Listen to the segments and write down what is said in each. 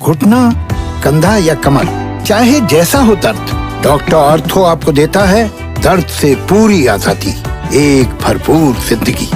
घुटना, कंधा या कमर, चाहे जैसा हो दर्द, डॉक्टर ऑर्थो आपको देता है दर्द से पूरी आजादी, एक भरपूर जिंदगी।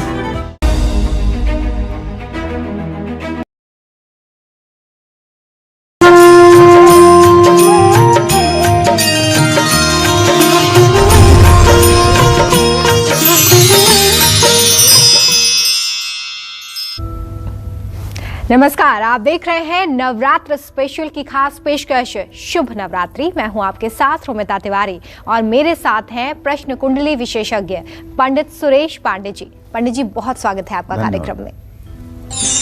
नमस्कार, आप देख रहे हैं नवरात्र स्पेशल की खास पेशकश शुभ नवरात्रि। मैं हूं आपके साथ रोमिता तिवारी और मेरे साथ हैं प्रश्न कुंडली विशेषज्ञ पंडित सुरेश पांडे जी। पंडित जी, बहुत स्वागत है आपका कार्यक्रम में।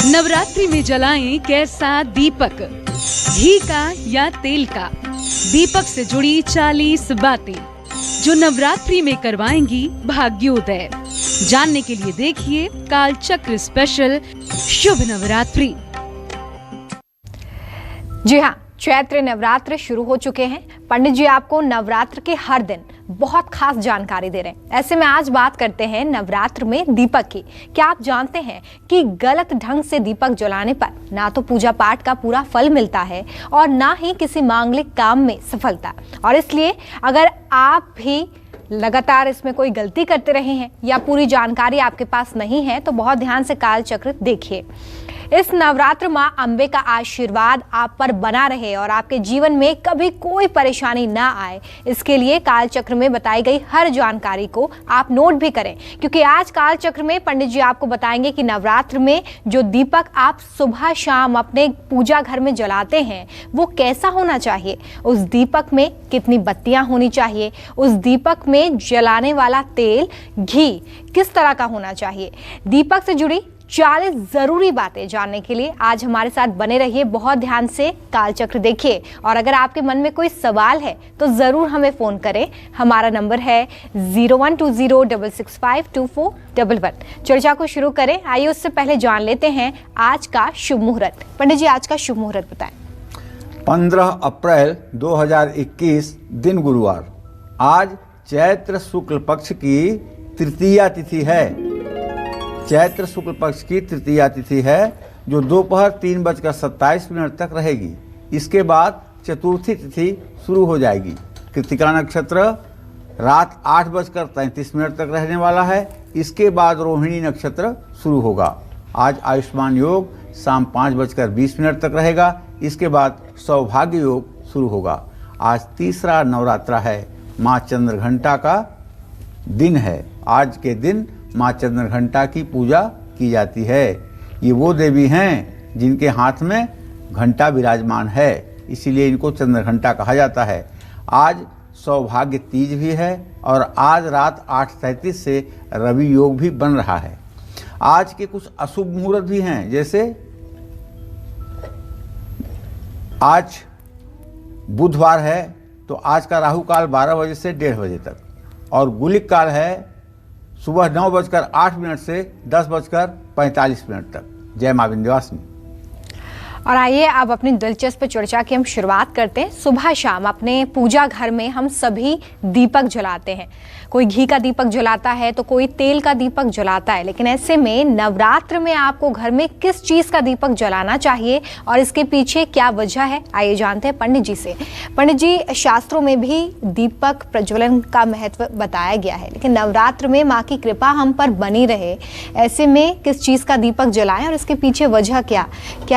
नवरात्रि में जलाएं कैसा दीपक, घी का या तेल का? दीपक से जुड़ी 40 बातें जो नवरात्रि में करवाएंगी भाग्योदय। जानने के लिए देखिए कालचक्र स्पेशल शुभ नवरात्रि। जी हाँ, चैत्र नवरात्र शुरू हो चुके हैं। पंडित जी आपको नवरात्र के हर दिन बहुत खास जानकारी दे रहे हैं। ऐसे में आज बात करते हैं नवरात्र में दीपक की। क्या आप जानते हैं कि गलत ढंग से दीपक जलाने पर ना तो पूजा पाठ का पूरा फल मिलता है और ना ही किसी मांगलिक काम में सफलता। और इसलिए अगर आप भी लगातार इसमें कोई गलती करते रहे हैं या पूरी जानकारी आपके पास नहीं है तो बहुत ध्यान से कालचक्र देखिए। इस नवरात्र मां अंबे का आशीर्वाद आप पर बना रहे और आपके जीवन में कभी कोई परेशानी ना आए, इसके लिए कालचक्र में बताई गई हर जानकारी को आप नोट भी करें, क्योंकि आज कालचक्र में पंडित जी आपको बताएंगे कि नवरात्र में जो दीपक आप सुबह शाम अपने पूजा घर में जलाते हैं वो कैसा होना चाहिए, उस दीपक में कितनी बत्तियां होनी चाहिए, उस दीपक में जलाने वाला तेल घी किस तरह का होना चाहिए। दीपक से जुड़ी 40 जरूरी बातें जानने के लिए आज हमारे साथ बने रहिए। बहुत ध्यान से कालचक्र देखिए और अगर आपके मन में कोई सवाल है तो जरूर हमें फोन करें। हमारा नंबर है 0120665241। चर्चा को शुरू करें। आइए उससे पहले जान लेते हैं आज का शुभ मुहूर्त। पंडित जी, आज का शुभ मुहूर्त बताएं। 15 अप्रैल 2021 दिन गुरुवार। आज चैत्र शुक्ल पक्ष की तृतीया तिथि है। चैत्र शुक्ल पक्ष की तृतीया तिथि है जो दोपहर 3:27 तक रहेगी। इसके बाद चतुर्थी तिथि शुरू हो जाएगी। कृतिका नक्षत्र रात 8:33 तक रहने वाला है। इसके बाद रोहिणी नक्षत्र शुरू होगा। आज आयुष्मान योग शाम 5:20 तक रहेगा। इसके बाद सौभाग्य योग शुरू होगा। आज तीसरा नवरात्रा है। माँ चंद्रघंटा का दिन है। आज के दिन माँ चंद्रघंटा की पूजा की जाती है। ये वो देवी हैं जिनके हाथ में घंटा विराजमान है, इसीलिए इनको चंद्रघंटा कहा जाता है। आज सौभाग्य तीज भी है और आज रात 8:33 से रवि योग भी बन रहा है। आज के कुछ अशुभ मुहूर्त भी हैं, जैसे आज बुधवार है तो आज का राहु काल 12 बजे से 1:30 बजे तक और गुलिक काल है सुबह 9:08 से 10:45 तक। जय मां विंध्यवासिनी। और आइए अब अपनी दिलचस्प चर्चा की हम शुरुआत करते हैं। सुबह शाम अपने पूजा घर में हम सभी दीपक जलाते हैं। कोई घी का दीपक जलाता है तो कोई तेल का दीपक जलाता है, लेकिन ऐसे में नवरात्र में आपको घर में किस चीज़ का दीपक जलाना चाहिए और इसके पीछे क्या वजह है, आइए जानते हैं पंडित जी से। पंडित जी, शास्त्रों में भी दीपक प्रज्वलन का महत्व बताया गया है, लेकिन नवरात्र में माँ की कृपा हम पर बनी रहे, ऐसे में किस चीज़ का दीपक जलाएं और इसके पीछे वजह क्या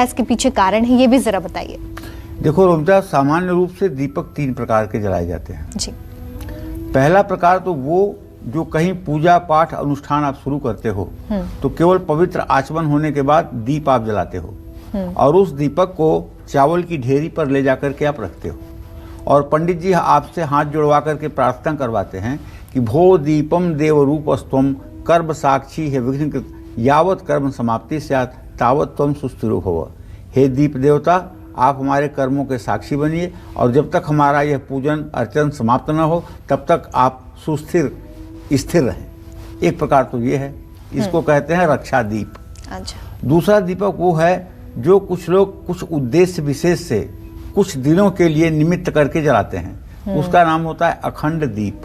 इसके पीछे कारण है, ये भी जरा बताइए। देखो रोमिता, सामान्य रूप से दीपक 3 प्रकार के जलाए जाते हैं जी। पहला प्रकार तो वो जो कहीं पूजा पाठ अनुष्ठान आप शुरू करते हो तो केवल पवित्र आचमन होने के बाद दीप आप जलाते हो और उस दीपक को चावल की ढेरी पर ले जाकर के आप रखते हो और पंडित जी आपसे हाथ जुड़वा करके प्रार्थना करवाते हैं कि भो दीपम देव रूपस्त्वम कर्म साक्षी है विघ्नकृत यावत कर्म समाप्ति स्यात् तावत त्वम सुस्थिरो भव। हे दीप देवता, आप हमारे कर्मों के साक्षी बनिए और जब तक हमारा यह पूजन अर्चन समाप्त न हो तब तक आप सुस्थिर स्थिर रहें। एक प्रकार तो ये है, इसको कहते हैं रक्षा दीप। अच्छा। दूसरा दीपक वो है जो कुछ लोग कुछ उद्देश्य विशेष से कुछ दिनों के लिए निमित्त करके जलाते हैं, उसका नाम होता है अखंड दीप।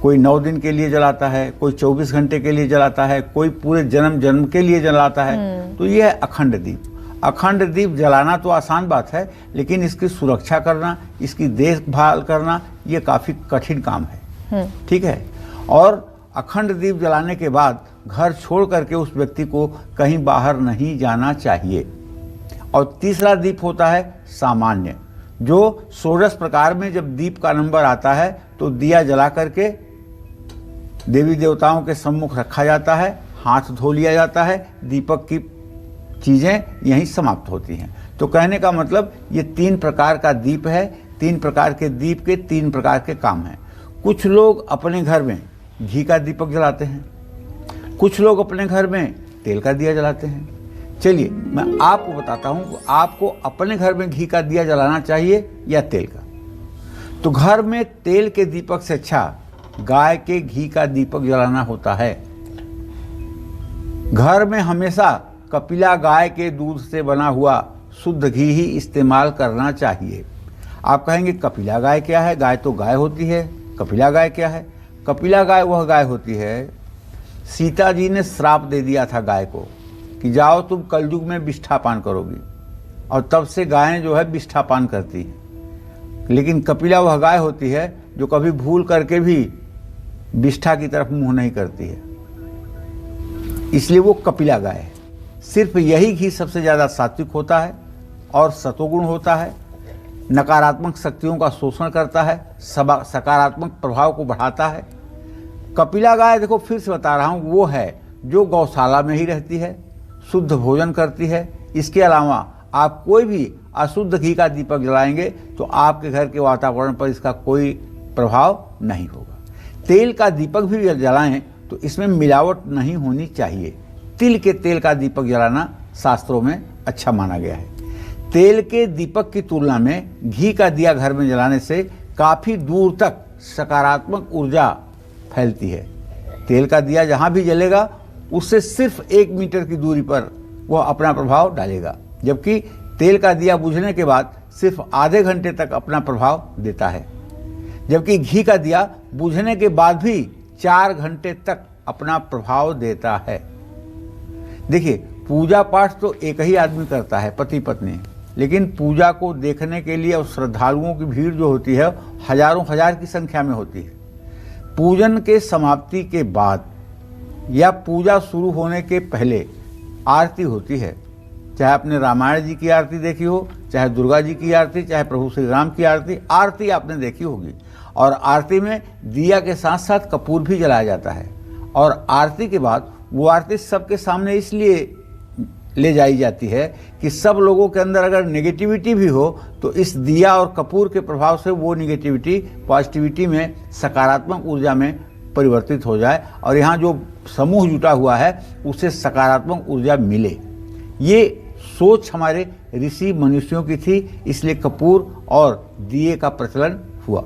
कोई 9 दिन के लिए जलाता है, कोई 24 घंटे के लिए जलाता है, कोई पूरे जन्म के लिए जलाता है, तो ये है अखंड दीप। अखंड दीप जलाना तो आसान बात है, लेकिन इसकी सुरक्षा करना, इसकी देखभाल करना, ये काफ़ी कठिन काम है। ठीक है। और अखंड दीप जलाने के बाद घर छोड़ करके उस व्यक्ति को कहीं बाहर नहीं जाना चाहिए। और तीसरा दीप होता है सामान्य, जो षोडश प्रकार में जब दीप का नंबर आता है तो दिया जला करके देवी देवताओं के सम्मुख रखा जाता है, हाथ धो लिया जाता है, दीपक की चीज़ें यहीं समाप्त होती हैं। तो कहने का मतलब ये 3 प्रकार का दीप है। 3 प्रकार के दीप के 3 प्रकार के काम हैं। कुछ लोग अपने घर में घी का दीपक जलाते हैं, कुछ लोग अपने घर में तेल का दिया जलाते हैं। चलिए मैं आपको बताता हूँ कि आपको अपने घर में घी का दिया जलाना चाहिए या तेल का। तो घर में तेल के दीपक से अच्छा गाय के घी का दीपक जलाना होता है। घर में हमेशा कपिला गाय के दूध से बना हुआ शुद्ध घी ही इस्तेमाल करना चाहिए। आप कहेंगे कपिला गाय क्या है? गाय तो गाय होती है, कपिला गाय क्या है? कपिला गाय वह गाय होती है, सीता जी ने श्राप दे दिया था गाय को कि जाओ तुम कलयुग में विष्ठा पान करोगी, और तब से गायें जो है विष्ठा पान करती हैं। लेकिन कपिला वह गाय होती है जो कभी भूल करके भी विष्ठा की तरफ मुंह नहीं करती है, इसलिए वो कपिला गाय है। सिर्फ यही घी सबसे ज़्यादा सात्विक होता है और सतोगुण होता है, नकारात्मक शक्तियों का शोषण करता है, सकारात्मक प्रभाव को बढ़ाता है। कपिला गाय देखो फिर से बता रहा हूँ, वो है जो गौशाला में ही रहती है, शुद्ध भोजन करती है। इसके अलावा आप कोई भी अशुद्ध घी का दीपक जलाएंगे तो आपके घर के वातावरण पर इसका कोई प्रभाव नहीं होगा। तेल का दीपक भी जलाएं तो इसमें मिलावट नहीं होनी चाहिए। तिल के तेल का दीपक जलाना शास्त्रों में अच्छा माना गया है। तेल के दीपक की तुलना में घी का दिया घर में जलाने से काफ़ी दूर तक सकारात्मक ऊर्जा फैलती है। तेल का दिया जहाँ भी जलेगा उससे सिर्फ 1 मीटर की दूरी पर वह अपना प्रभाव डालेगा, जबकि तेल का दिया बुझने के बाद सिर्फ आधे घंटे तक अपना प्रभाव देता है, जबकि घी का दिया बुझने के बाद भी 4 घंटे तक अपना प्रभाव देता है। देखिए, पूजा पाठ तो एक ही आदमी करता है, पति पत्नी, लेकिन पूजा को देखने के लिए और श्रद्धालुओं की भीड़ जो होती है हजारों हजार की संख्या में होती है। पूजन के समाप्ति के बाद या पूजा शुरू होने के पहले आरती होती है। चाहे आपने रामायण जी की आरती देखी हो, चाहे दुर्गा जी की आरती, चाहे प्रभु श्री राम की आरती आपने देखी होगी। और आरती में दिया के साथ साथ कपूर भी जलाया जाता है। और आरती के बाद वो आरती सबके सामने इसलिए ले जाई जाती है कि सब लोगों के अंदर अगर नेगेटिविटी भी हो तो इस दिया और कपूर के प्रभाव से वो नेगेटिविटी पॉजिटिविटी में, सकारात्मक ऊर्जा में परिवर्तित हो जाए और यहाँ जो समूह जुटा हुआ है उसे सकारात्मक ऊर्जा मिले। ये सोच हमारे ऋषि मनुष्यों की थी, इसलिए कपूर और दिए का प्रचलन हुआ।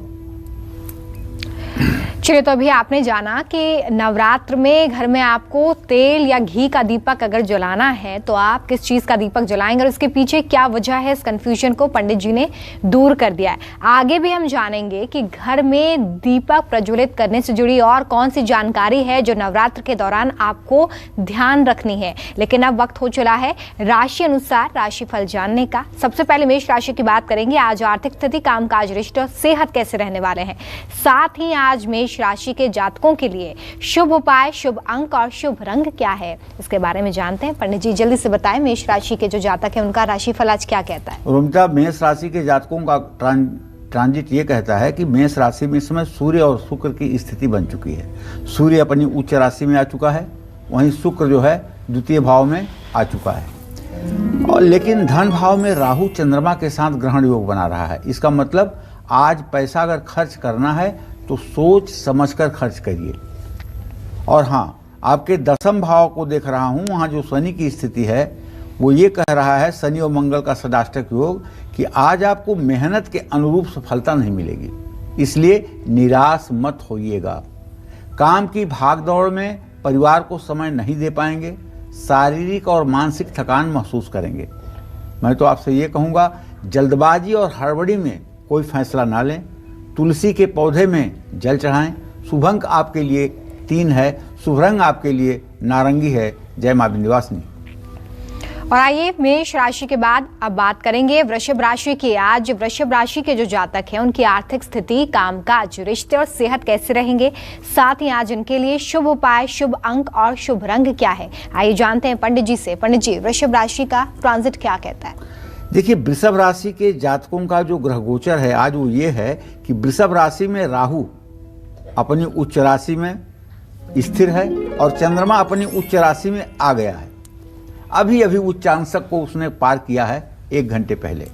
चलिए, तो अभी आपने जाना कि नवरात्र में घर में आपको तेल या घी का दीपक अगर जलाना है तो आप किस चीज़ का दीपक जलाएंगे और उसके पीछे क्या वजह है, इस कंफ्यूजन को पंडित जी ने दूर कर दिया है। आगे भी हम जानेंगे कि घर में दीपक प्रज्वलित करने से जुड़ी और कौन सी जानकारी है जो नवरात्र के दौरान आपको ध्यान रखनी है। लेकिन अब वक्त हो चला है राशि अनुसार राशिफल जानने का। सबसे पहले मेष राशि की बात करेंगे। आज आर्थिक स्थिति, कामकाज, रिश्ते और सेहत कैसे रहने वाले हैं। साथ ही आज मेष राशि के जातकों के लिए शुभ उपाय, शुभ अंक और शुभ रंग क्या है, इसके बारे में जानते हैं। पंडित जी जल्दी से बताएं, मेष राशि के जो जातक हैं उनका राशिफल आज क्या कहता है। रुमिता, मेष राशि के जातकों का ट्रांजिट ये कहता है कि मेष राशि में इस समय सूर्य और शुक्र की स्थिति बन चुकी है। सूर्य अपनी उच्च राशि में आ चुका है, वहीं शुक्र जो है द्वितीय भाव में आ चुका है। और लेकिन धन भाव में राहु चंद्रमा के साथ ग्रहण योग बना रहा है। इसका मतलब आज पैसा अगर खर्च करना है तो सोच समझकर खर्च करिए। और हाँ, आपके 10वें भाव को देख रहा हूँ, वहाँ जो शनि की स्थिति है वो ये कह रहा है, शनि और मंगल का सदाष्टक योग, कि आज आपको मेहनत के अनुरूप सफलता नहीं मिलेगी, इसलिए निराश मत होइएगा। काम की भागदौड़ में परिवार को समय नहीं दे पाएंगे, शारीरिक और मानसिक थकान महसूस करेंगे। मैं तो आपसे ये कहूँगा, जल्दबाजी और हड़बड़ी में कोई फैसला ना लें। तुलसी के पौधे में जल चढ़ाएं। शुभ अंक आपके लिए 3 है, शुभ रंग आपके लिए नारंगी है। जय मां विंध्यवासिनी। और आइए मेष राशि के बाद अब बात करेंगे वृषभ राशि की। आज वृषभ राशि के जो जातक हैं उनकी आर्थिक स्थिति, कामकाज, रिश्ते और सेहत कैसे रहेंगे, साथ ही आज इनके लिए शुभ उपाय, शुभ अंक और शुभ रंग क्या है, आइए जानते हैं पंडित जी से। पंडित जी, वृषभ राशि का ट्रांजिट क्या कहता है? देखिए, वृषभ राशि के जातकों का जो ग्रह गोचर है आज वो ये है कि वृषभ राशि में राहु अपनी उच्च राशि में स्थिर है और चंद्रमा अपनी उच्च राशि में आ गया है। अभी अभी उच्चांशक को उसने पार किया है 1 घंटे पहले।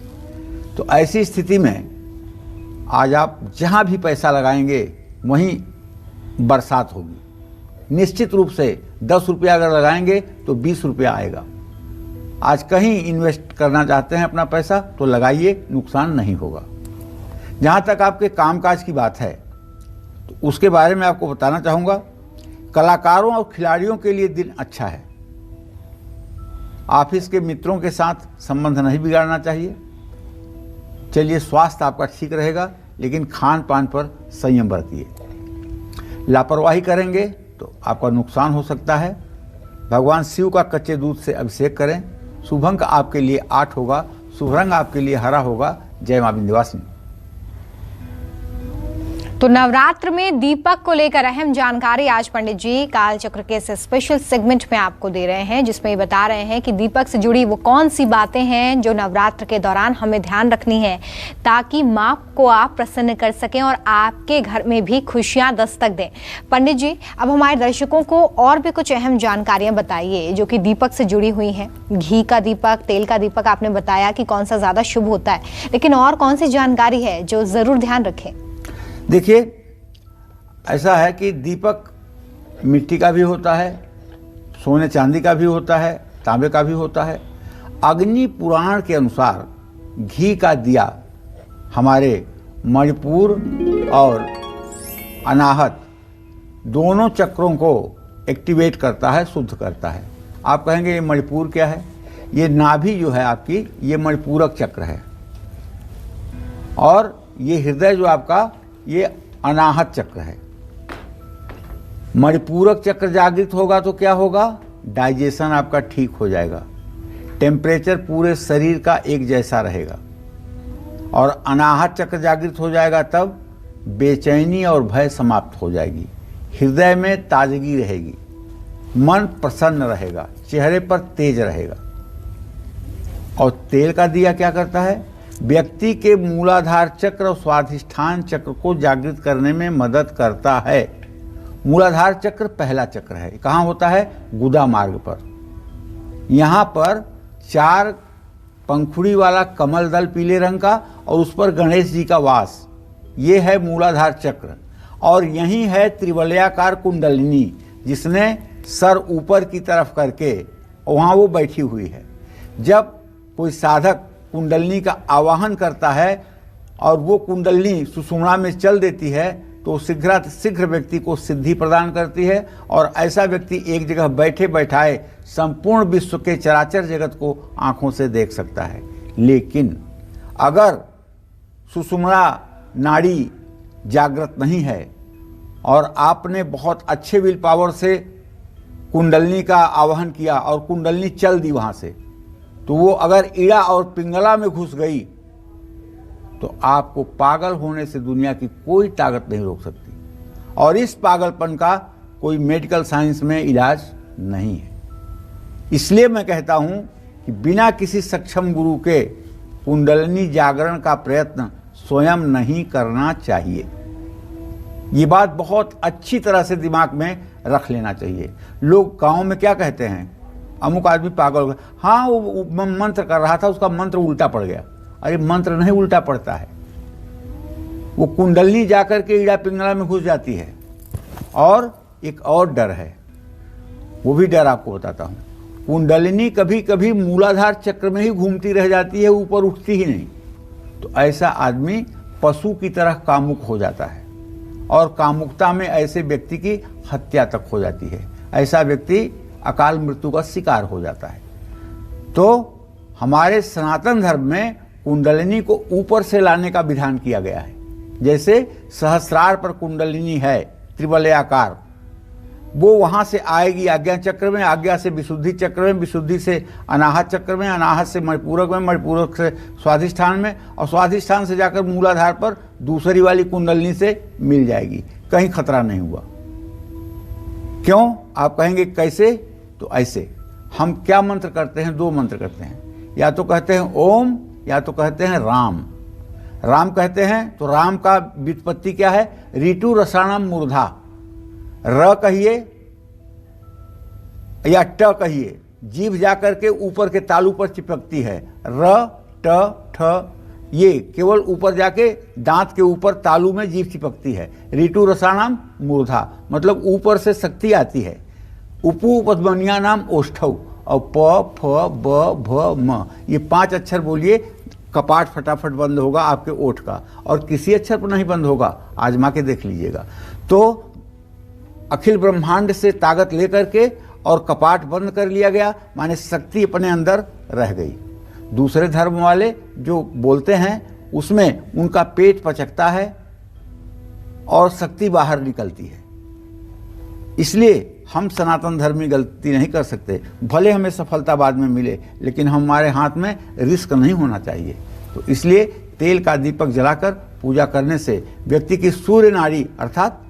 तो ऐसी स्थिति में आज आप जहां भी पैसा लगाएंगे वहीं बरसात होगी। निश्चित रूप से 10 रुपया अगर लगाएंगे तो 20 रुपया आएगा। आज कहीं इन्वेस्ट करना चाहते हैं अपना पैसा तो लगाइए, नुकसान नहीं होगा। जहां तक आपके कामकाज की बात है तो उसके बारे में आपको बताना चाहूँगा। कलाकारों और खिलाड़ियों के लिए दिन अच्छा है। ऑफिस के मित्रों के साथ संबंध नहीं बिगाड़ना चाहिए। चलिए, स्वास्थ्य आपका ठीक रहेगा, लेकिन खान पान पर संयम बरतिए। लापरवाही करेंगे तो आपका नुकसान हो सकता है। भगवान शिव का कच्चे दूध से अभिषेक करें। शुभ अंक आपके लिए 8 होगा, शुभ रंग आपके लिए हरा होगा। जय मां विंध्यवासिनी। तो नवरात्र में दीपक को लेकर अहम जानकारी आज पंडित जी कालचक्र के इस स्पेशल सेगमेंट में आपको दे रहे हैं, जिसमें बता रहे हैं कि दीपक से जुड़ी वो कौन सी बातें हैं जो नवरात्र के दौरान हमें ध्यान रखनी है ताकि मां को आप प्रसन्न कर सकें और आपके घर में भी खुशियां दस्तक दें। पंडित जी, अब हमारे दर्शकों को और भी कुछ अहम जानकारियां बताइए जो कि दीपक से जुड़ी हुई हैं। घी का दीपक, तेल का दीपक आपने बताया कि कौन सा ज्यादा शुभ होता है, लेकिन और कौन सी जानकारी है जो जरूर ध्यान रखें? देखिए, ऐसा है कि दीपक मिट्टी का भी होता है, सोने चांदी का भी होता है, तांबे का भी होता है। अग्नि पुराण के अनुसार घी का दिया हमारे मणिपुर और अनाहत दोनों चक्रों को एक्टिवेट करता है, शुद्ध करता है। आप कहेंगे ये मणिपुर क्या है? ये नाभि जो है आपकी, ये मणिपूरक चक्र है, और ये हृदय जो आपका, ये अनाहत चक्र है। मणिपूरक चक्र जागृत होगा तो क्या होगा? डाइजेशन आपका ठीक हो जाएगा, टेम्परेचर पूरे शरीर का एक जैसा रहेगा। और अनाहत चक्र जागृत हो जाएगा तब बेचैनी और भय समाप्त हो जाएगी, हृदय में ताजगी रहेगी, मन प्रसन्न रहेगा, चेहरे पर तेज रहेगा। और तेल का दिया क्या करता है? व्यक्ति के मूलाधार चक्र और स्वाधिष्ठान चक्र को जागृत करने में मदद करता है। मूलाधार चक्र पहला चक्र है। कहाँ होता है? गुदा मार्ग पर। यहाँ पर 4 पंखुड़ी वाला कमल दल पीले रंग का और उस पर गणेश जी का वास, ये है मूलाधार चक्र। और यही है त्रिवलयाकार कुंडलिनी, जिसने सर ऊपर की तरफ करके वहाँ वो बैठी हुई है। जब कोई साधक कुंडलिनी का आवाहन करता है और वो कुंडलिनी सुषुम्ना में चल देती है तो शीघ्र व्यक्ति को सिद्धि प्रदान करती है, और ऐसा व्यक्ति एक जगह बैठे बैठाए संपूर्ण विश्व के चराचर जगत को आंखों से देख सकता है। लेकिन अगर सुषुम्ना नाड़ी जागृत नहीं है और आपने बहुत अच्छे विल पावर से कुंडलिनी का आवाहन किया और कुंडलिनी चल दी वहाँ से, तो वो अगर ईड़ा और पिंगला में घुस गई तो आपको पागल होने से दुनिया की कोई ताकत नहीं रोक सकती। और इस पागलपन का कोई मेडिकल साइंस में इलाज नहीं है। इसलिए मैं कहता हूं कि बिना किसी सक्षम गुरु के कुंडलिनी जागरण का प्रयत्न स्वयं नहीं करना चाहिए। ये बात बहुत अच्छी तरह से दिमाग में रख लेना चाहिए। लोग गांव में क्या कहते हैं? अमुक आदमी पागल हो गया, हाँ वो मंत्र कर रहा था, उसका मंत्र उल्टा पड़ गया। अरे मंत्र नहीं उल्टा पड़ता है, वो कुंडलिनी जाकर के ईड़ा पिंगला में घुस जाती है। और एक और डर है, वो भी डर आपको बताता हूँ। कुंडलिनी कभी कभी मूलाधार चक्र में ही घूमती रह जाती है, ऊपर उठती ही नहीं। तो ऐसा आदमी पशु की तरह कामुक हो जाता है, और कामुकता में ऐसे व्यक्ति की हत्या तक हो जाती है। ऐसा व्यक्ति अकाल मृत्यु का शिकार हो जाता है। तो हमारे सनातन धर्म में कुंडलिनी को ऊपर से लाने का विधान किया गया है। जैसे सहस्रार पर कुंडलिनी है त्रिवलयाकार, वो वहां से आएगी आज्ञा चक्र में, आज्ञा से विशुद्धि चक्र में, विशुद्धि से अनाहत चक्र में, अनाहत से मणिपूरक में, मणिपूरक से स्वाधिष्ठान में, और स्वाधिष्ठान से जाकर मूलाधार पर दूसरी वाली कुंडलनी से मिल जाएगी। कहीं खतरा नहीं हुआ। क्यों? आप कहेंगे कैसे? तो ऐसे हम क्या मंत्र करते हैं? 2 मंत्र करते हैं, या तो कहते हैं ओम, या तो कहते हैं राम। राम कहते हैं तो राम का व्युत्पत्ति क्या है? ऋतु रसाणाम मूर्धा। र कहिए या ट कहिए, जीभ जाकर के ऊपर के तालू पर चिपकती है। र ट ठ ये केवल ऊपर जाके दांत के ऊपर तालू में जीभ चिपकती है। ऋतु रसाणाम मूर्धा मतलब ऊपर से शक्ति आती है। उपू पद्मनिया नाम ओष्ठौ, और प फ ब भ म ये 5 अक्षर बोलिए, कपाट फटाफट बंद होगा आपके ओठ का, और किसी अक्षर पर नहीं बंद होगा, आजमा के देख लीजिएगा। तो अखिल ब्रह्मांड से ताकत लेकर के और कपाट बंद कर लिया गया, माने शक्ति अपने अंदर रह गई। दूसरे धर्म वाले जो बोलते हैं उसमें उनका पेट पचकता है और शक्ति बाहर निकलती है। इसलिए हम सनातन धर्मी गलती नहीं कर सकते, भले हमें सफलता बाद में मिले, लेकिन हमारे हाथ में रिस्क नहीं होना चाहिए। तो इसलिए तेल का दीपक जलाकर पूजा करने से व्यक्ति की सूर्य नाड़ी अर्थात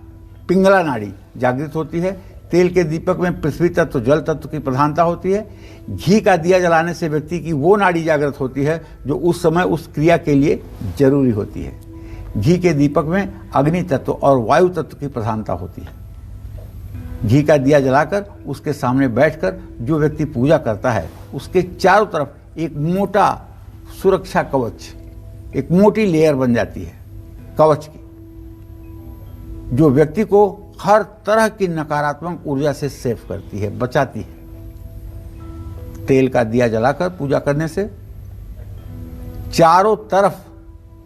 पिंगला नाड़ी जागृत होती है। तेल के दीपक में पृथ्वी तत्व, जल तत्व की प्रधानता होती है। घी का दिया जलाने से व्यक्ति की वो नाड़ी जागृत होती है जो उस समय उस क्रिया के लिए जरूरी होती है। घी के दीपक में अग्नि तत्व और वायु तत्व की प्रधानता होती है। घी का दिया जलाकर उसके सामने बैठकर जो व्यक्ति पूजा करता है, उसके चारों तरफ एक मोटा सुरक्षा कवच, एक मोटी लेयर बन जाती है कवच की, जो व्यक्ति को हर तरह की नकारात्मक ऊर्जा से सेव करती है, बचाती है। तेल का दिया जलाकर पूजा करने से चारों तरफ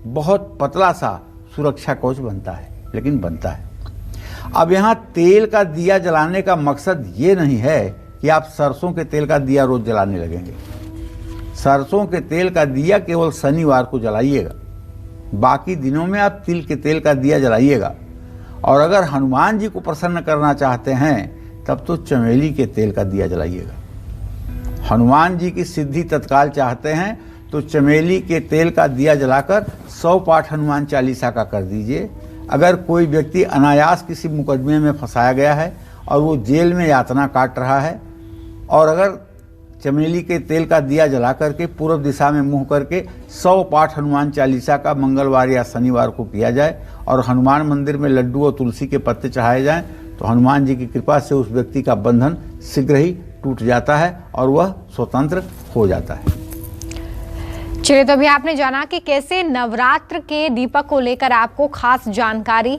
बहुत पतला सा सुरक्षा कवच बनता है, लेकिन बनता है। अब यहाँ तेल का दिया जलाने का मकसद ये नहीं है कि आप सरसों के तेल का दिया रोज जलाने लगेंगे। सरसों के तेल का दिया केवल शनिवार को जलाइएगा, बाकी दिनों में आप तिल के तेल का दिया जलाइएगा। और अगर हनुमान जी को प्रसन्न करना चाहते हैं तब तो चमेली के तेल का दिया जलाइएगा। हनुमान जी की सिद्धि तत्काल चाहते हैं तो चमेली के तेल का दिया जलाकर 100 पाठ हनुमान चालीसा का कर दीजिए। अगर कोई व्यक्ति अनायास किसी मुकदमे में फंसाया गया है और वो जेल में यातना काट रहा है, और अगर चमेली के तेल का दिया जला करके पूर्व दिशा में मुंह करके 100 पाठ हनुमान चालीसा का मंगलवार या शनिवार को किया जाए और हनुमान मंदिर में लड्डू और तुलसी के पत्ते चढ़ाए जाएं, तो हनुमान जी की कृपा से उस व्यक्ति का बंधन शीघ्र ही टूट जाता है और वह स्वतंत्र हो जाता है। चलिए, तो अभी आपने जाना कि कैसे नवरात्र के दीपक को लेकर आपको खास जानकारी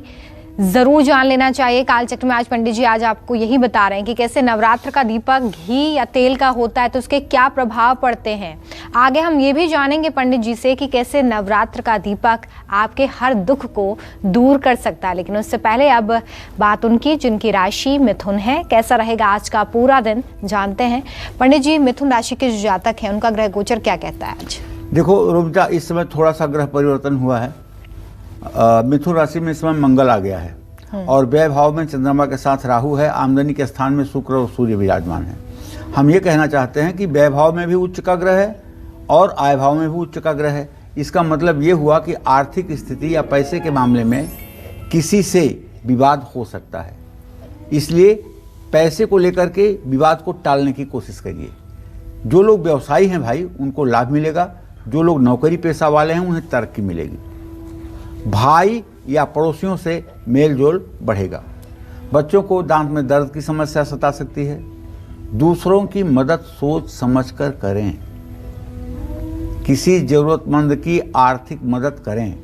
जरूर जान लेना चाहिए। कालचक्र में आज पंडित जी आज आपको यही बता रहे हैं कि कैसे नवरात्र का दीपक घी या तेल का होता है तो उसके क्या प्रभाव पड़ते हैं। आगे हम ये भी जानेंगे पंडित जी से कि कैसे नवरात्र का दीपक आपके हर दुख को दूर कर सकता है। लेकिन उससे पहले अब बात उनकी जिनकी राशि मिथुन है, कैसा रहेगा आज का पूरा दिन जानते हैं। पंडित जी, मिथुन राशि के जो जातक हैं उनका ग्रह गोचर क्या कहता है आज? देखो रुबिता, इस समय थोड़ा सा ग्रह परिवर्तन हुआ है। मिथुन राशि में इस समय मंगल आ गया है और व्यय भाव में चंद्रमा के साथ राहु है। आमदनी के स्थान में शुक्र और सूर्य विराजमान है। हम ये कहना चाहते हैं कि व्यय भाव में भी उच्च का ग्रह है और आय भाव में भी उच्च का ग्रह है। इसका मतलब ये हुआ कि आर्थिक स्थिति या पैसे के मामले में किसी से विवाद हो सकता है, इसलिए पैसे को लेकर के विवाद को टालने की कोशिश करिए। जो लोग व्यवसायी हैं भाई, उनको लाभ मिलेगा। जो लोग नौकरी पेशा वाले हैं उन्हें तरक्की मिलेगी। भाई या पड़ोसियों से मेल जोल बढ़ेगा। बच्चों को दांत में दर्द की समस्या सता सकती है। दूसरों की मदद सोच समझकर करें। किसी जरूरतमंद की आर्थिक मदद करें।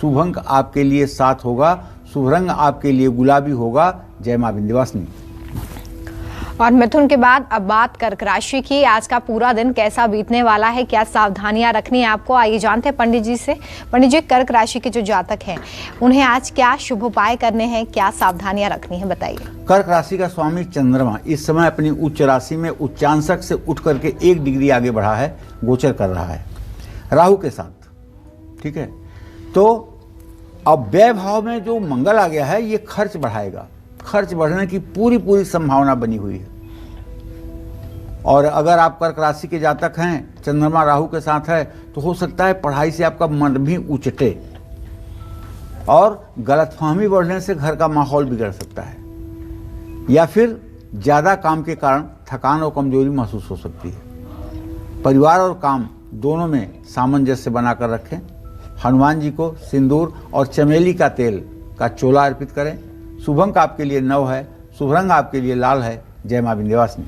शुभ अंक आपके लिए 7 होगा। शुभ रंग आपके लिए गुलाबी होगा। जय मां विंध्यवासिनी। और मिथुन के बाद अब बात कर्क राशि की। आज का पूरा दिन कैसा बीतने वाला है, क्या सावधानियां रखनी है आपको, आइए जानते हैं पंडित जी से। पंडित जी, कर्क राशि के जो जातक हैं उन्हें आज क्या शुभ उपाय करने हैं, क्या सावधानियां रखनी है, बताइए। कर्क राशि का स्वामी चंद्रमा इस समय अपनी उच्च राशि में उच्चांशक से उठ करके 1 डिग्री आगे बढ़ा है, गोचर कर रहा है राहु के साथ। ठीक है, तो अब व्यय भाव में जो मंगल आ गया है ये खर्च बढ़ाएगा। खर्च बढ़ने की पूरी संभावना बनी हुई है। और अगर आप कर्क राशि के जातक हैं, चंद्रमा राहु के साथ है, तो हो सकता है पढ़ाई से आपका मन भी उचटे और गलतफहमी बढ़ने से घर का माहौल बिगड़ सकता है, या फिर ज़्यादा काम के कारण थकान और कमजोरी महसूस हो सकती है। परिवार और काम दोनों में सामंजस्य बनाकर रखें। हनुमान जी को सिंदूर और चमेली का तेल का चोला अर्पित करें। शुभ अंक आपके लिए 9 है, शुभ रंग आपके लिए लाल है। जय मां विंध्यवासिनी।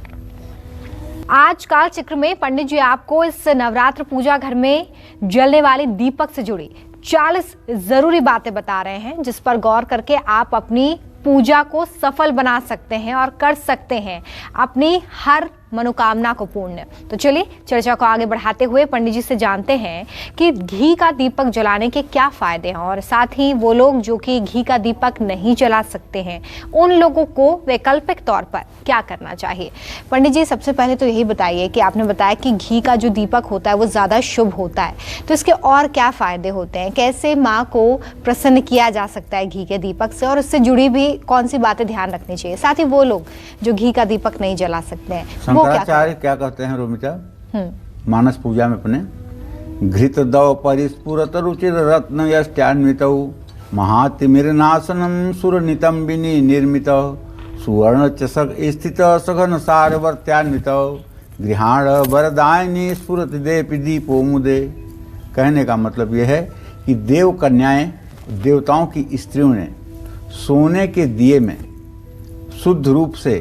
आज काल चक्र में पंडित जी आपको इस नवरात्र पूजा घर में जलने वाले दीपक से जुड़ी 40 जरूरी बातें बता रहे हैं, जिस पर गौर करके आप अपनी पूजा को सफल बना सकते हैं और कर सकते हैं अपनी हर मनोकामना को पूर्ण। तो चलिए चर्चा को आगे बढ़ाते हुए पंडित जी से जानते हैं कि घी का दीपक जलाने के क्या फायदे हैं, और साथ ही वो लोग जो कि घी का दीपक नहीं जला सकते हैं, उन लोगों को वैकल्पिक तौर पर क्या करना चाहिए। पंडित जी, सबसे पहले तो यही बताइए कि आपने बताया कि घी का जो दीपक होता है वो ज़्यादा शुभ होता है, तो इसके और क्या फायदे होते हैं, कैसे माँ को प्रसन्न किया जा सकता है घी के दीपक से, और उससे जुड़ी भी कौन सी बातें ध्यान रखनी चाहिए। साथ ही वो लोग जो घी का दीपक नहीं जला सकते हैं, शंकराचार्य क्या कहते हैं रोमिता मानस पूजा में अपने, घृत दव परिस्फुरत रुचिर रत्न यष्ट्यान्वितौ महातिमिरनाशनम सुरनितम विनि निर्मित सुवर्ण चषक स्थित सघन सारवर्त्यान्वित गृहाण वरदायिनी स्फुरत देपि दीपो मुदे। कहने का मतलब यह है कि देव कन्याएं, देवताओं की स्त्रियों ने सोने के दिए में शुद्ध रूप से